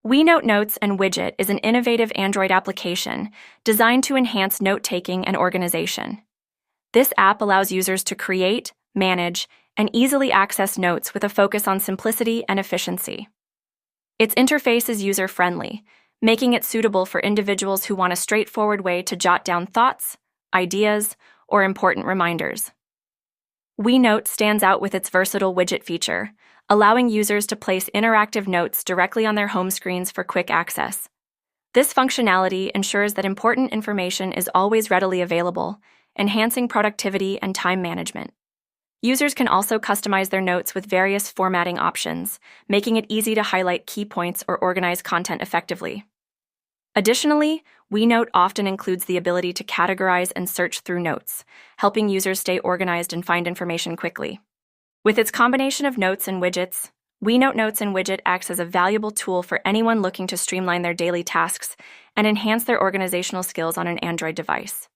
WeNote Notes and Widget is an innovative Android application designed to enhance note-taking and organization. This app allows users to create, manage, and easily access notes with a focus on simplicity and efficiency. Its interface is user-friendly, making it suitable for individuals who want a straightforward way to jot down thoughts, ideas, or important reminders. WeNote stands out with its versatile widget feature, allowing users to place interactive notes directly on their home screens for quick access. This functionality ensures that important information is always readily available, enhancing productivity and time management. Users can also customize their notes with various formatting options, making it easy to highlight key points or organize content effectively. Additionally, WeNote often includes the ability to categorize and search through notes, helping users stay organized and find information quickly. With its combination of notes and widgets, WeNote Notes and Widget acts as a valuable tool for anyone looking to streamline their daily tasks and enhance their organizational skills on an Android device.